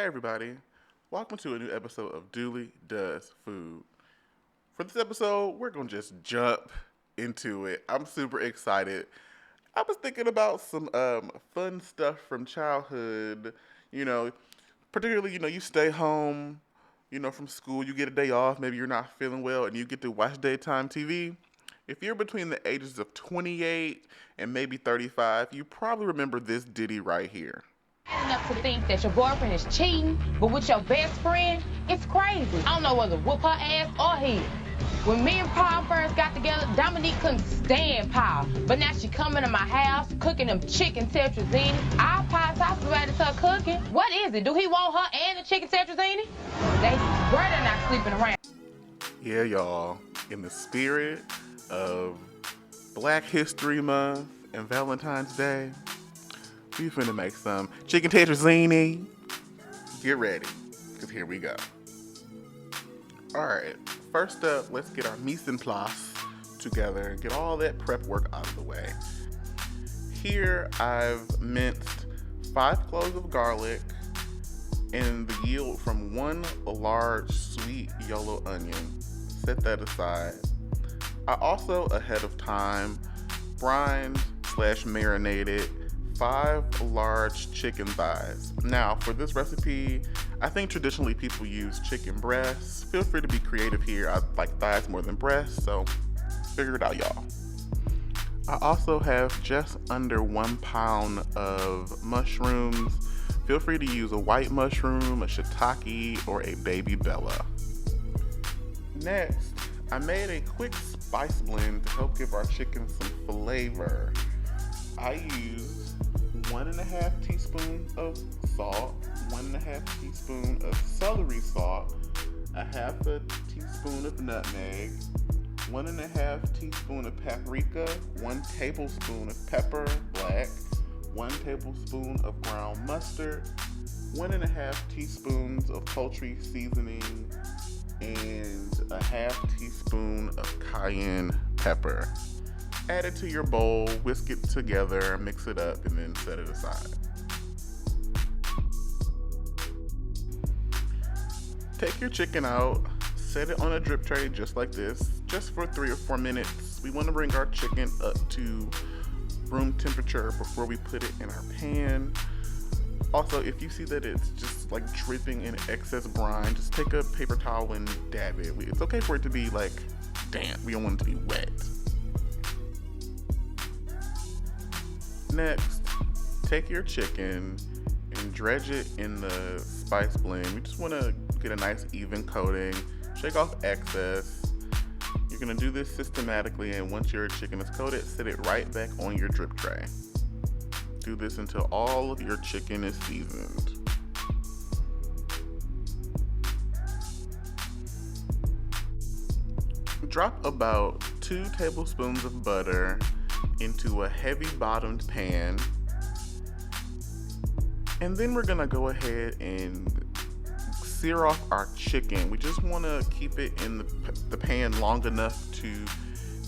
Hey everybody, welcome to a new episode of Dooley Does Food. For this episode, we're gonna just jump into it. I'm super excited. I was thinking about some fun stuff from childhood. You know, particularly you stay home, from school, you get a day off. Maybe you're not feeling well, and you get to watch daytime TV. If you're between the ages of 28 and maybe 35, you probably remember this ditty right here. Enough to think that your boyfriend is cheating, but with your best friend, it's crazy. I don't know whether to whoop her ass or his. When me and Paul first got together, Dominique couldn't stand Paul. But now she coming to my house, cooking them chicken Tetrazzini. Our pie sauce related to her cooking. What is it? Do he want her and the chicken Tetrazzini? They swear they're not sleeping around. Yeah, y'all, in the spirit of Black History Month and Valentine's Day, we finna make some chicken tetrazzini. Get ready, because here we go. Alright, first up, let's get our mise en place together and get all that prep work out of the way. Here, I've minced 5 cloves of garlic and the yield from 1 large sweet yellow onion. Set that aside. I also, ahead of time, brined/marinated 5 large chicken thighs. Now, for this recipe, I think traditionally people use chicken breasts. Feel free to be creative here. I like thighs more than breasts, so figure it out, y'all. I also have just under 1 pound of mushrooms. Feel free to use a white mushroom, a shiitake, or a baby bella. Next, I made a quick spice blend to help give our chicken some flavor. I used 1.5 teaspoons of salt, 1.5 teaspoon of celery salt, 1/2 teaspoon of nutmeg, 1.5 teaspoon of paprika, 1 tablespoon of pepper black, 1 tablespoon of ground mustard, 1.5 teaspoons of poultry seasoning, and 1/2 teaspoon of cayenne pepper. Add it to your bowl, whisk it together, mix it up, and then set it aside. Take your chicken out, set it on a drip tray just like this, just for 3 or 4 minutes. We want to bring our chicken up to room temperature before we put it in our pan. Also, if you see that it's just like dripping in excess brine, just take a paper towel and dab it. It's okay for it to be like damp. We don't want it to be wet. Next, take your chicken and dredge it in the spice blend. We just want to get a nice even coating. Shake off excess. You're going to do this systematically, and once your chicken is coated, set it right back on your drip tray. Do this until all of your chicken is seasoned. Drop about 2 tablespoons of butter into a heavy bottomed pan, and then we're gonna go ahead and sear off our chicken. We just want to keep it in the pan long enough to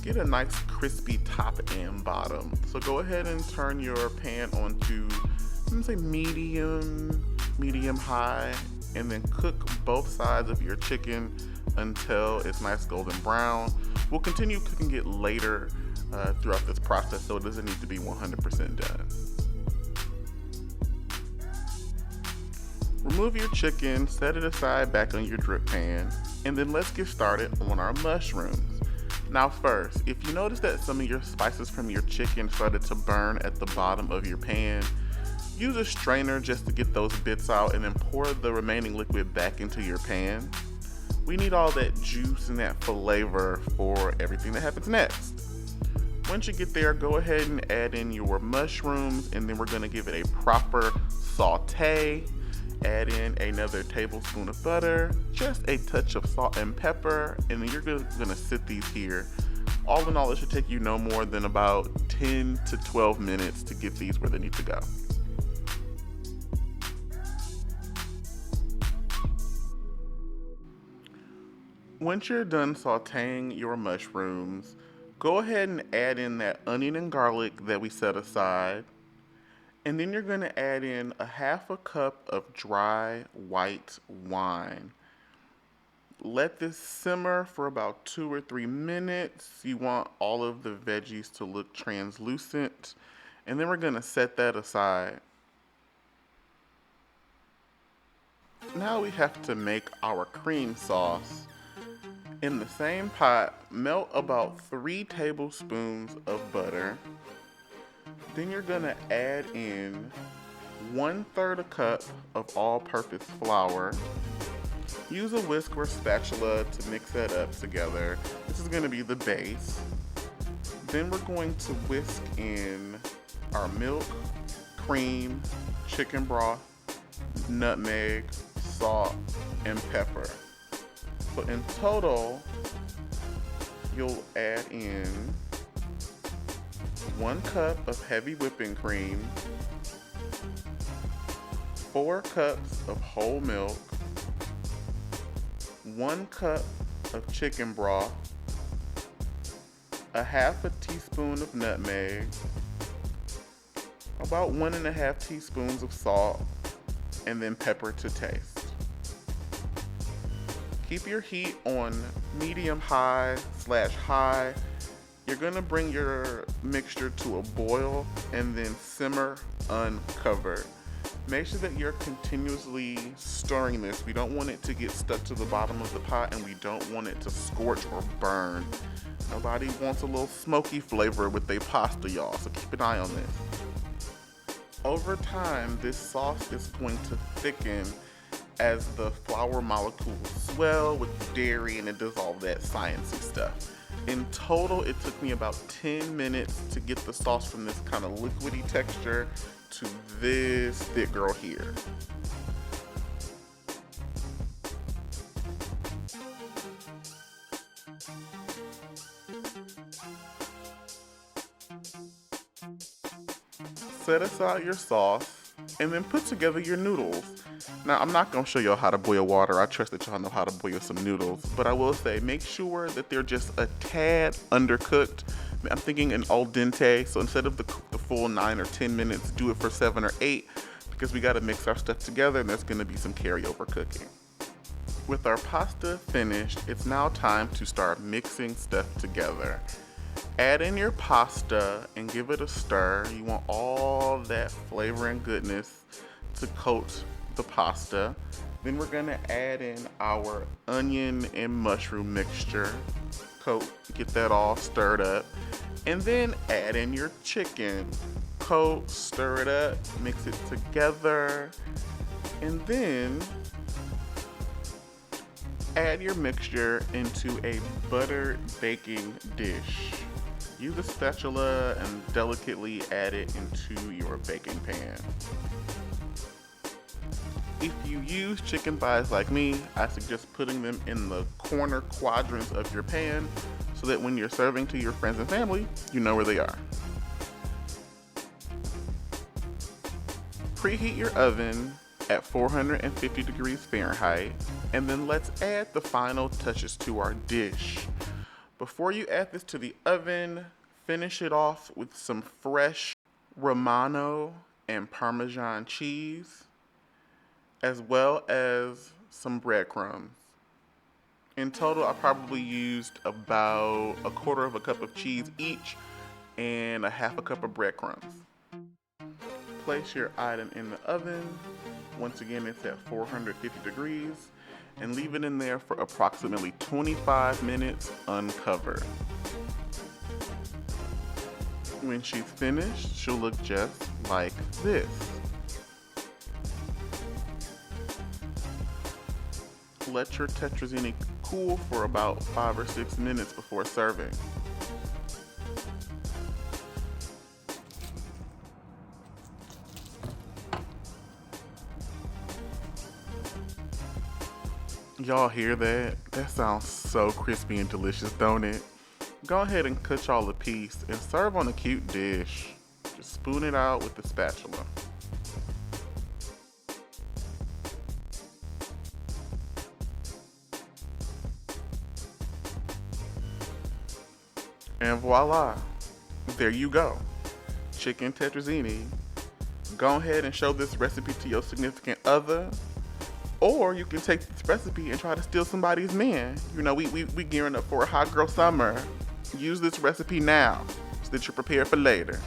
get a nice crispy top and bottom. So go ahead and turn your pan onto, I'm gonna say medium high, and then cook both sides of your chicken until it's nice golden brown. We'll continue cooking it later throughout this process, so it doesn't need to be 100% done. Remove your chicken, set it aside back on your drip pan, and then let's get started on our mushrooms. Now first, if you notice that some of your spices from your chicken started to burn at the bottom of your pan, use a strainer just to get those bits out, and then pour the remaining liquid back into your pan. We need all that juice and that flavor for everything that happens next. Once you get there, go ahead and add in your mushrooms, and then we're gonna give it a proper saute. Add in another tablespoon of butter, just a touch of salt and pepper, and then you're gonna sit these here. All in all, it should take you no more than about 10 to 12 minutes to get these where they need to go. Once you're done sauteing your mushrooms, go ahead and add in that onion and garlic that we set aside. And then you're gonna add in a half a cup of dry white wine. Let this simmer for about 2 or 3 minutes. You want all of the veggies to look translucent. And then we're gonna set that aside. Now we have to make our cream sauce. In the same pot, melt about 3 tablespoons of butter. Then you're gonna add in 1/3 a cup of all-purpose flour. Use a whisk or spatula to mix that up together. This is gonna be the base. Then we're going to whisk in our milk, cream, chicken broth, nutmeg, salt, and pepper. So in total, you'll add in 1 cup of heavy whipping cream, 4 cups of whole milk, 1 cup of chicken broth, a half a teaspoon of nutmeg, about 1.5 teaspoons of salt, and then pepper to taste. Keep your heat on medium-high/high. You're gonna bring your mixture to a boil and then simmer uncovered. Make sure that you're continuously stirring this. We don't want it to get stuck to the bottom of the pot, and we don't want it to scorch or burn. Nobody wants a little smoky flavor with their pasta, y'all, so keep an eye on this. Over time, this sauce is going to thicken as the flour molecules swell with dairy and it does all that sciencey stuff. In total, it took me about 10 minutes to get the sauce from this kind of liquidy texture to this thick girl here. Set aside your sauce and then put together your noodles. Now, I'm not gonna show y'all how to boil water. I trust that y'all know how to boil some noodles, but I will say make sure that they're just a tad undercooked. I'm thinking an al dente, so instead of the full 9 or 10 minutes, do it for 7 or 8, because we gotta mix our stuff together and there's gonna be some carryover cooking. With our pasta finished, it's now time to start mixing stuff together. Add in your pasta and give it a stir. You want all that flavor and goodness to coat the pasta. Then we're gonna add in our onion and mushroom mixture. Get that all stirred up. And then add in your chicken. Coat, stir it up, mix it together. And then add your mixture into a buttered baking dish. Use a spatula and delicately add it into your baking pan. If you use chicken thighs like me, I suggest putting them in the corner quadrants of your pan so that when you're serving to your friends and family, you know where they are. Preheat your oven at 450 degrees Fahrenheit, and then let's add the final touches to our dish. Before you add this to the oven, finish it off with some fresh Romano and Parmesan cheese, as well as some breadcrumbs. In total, I probably used about 1/4 cup of cheese each and 1/2 cup of breadcrumbs. Place your item in the oven. Once again, it's at 450 degrees, and leave it in there for approximately 25 minutes uncovered. When she's finished, she'll look just like this. Let your tetrazzini cool for about 5 or 6 minutes before serving. Y'all hear that? That sounds so crispy and delicious, don't it? Go ahead and cut y'all a piece and serve on a cute dish. Just spoon it out with the spatula. And voila, there you go. Chicken tetrazzini Go ahead and show this recipe to your significant other. Or you can take this recipe and try to steal somebody's man. You know, we gearing up for a hot girl summer. Use this recipe now so that you're prepared for later.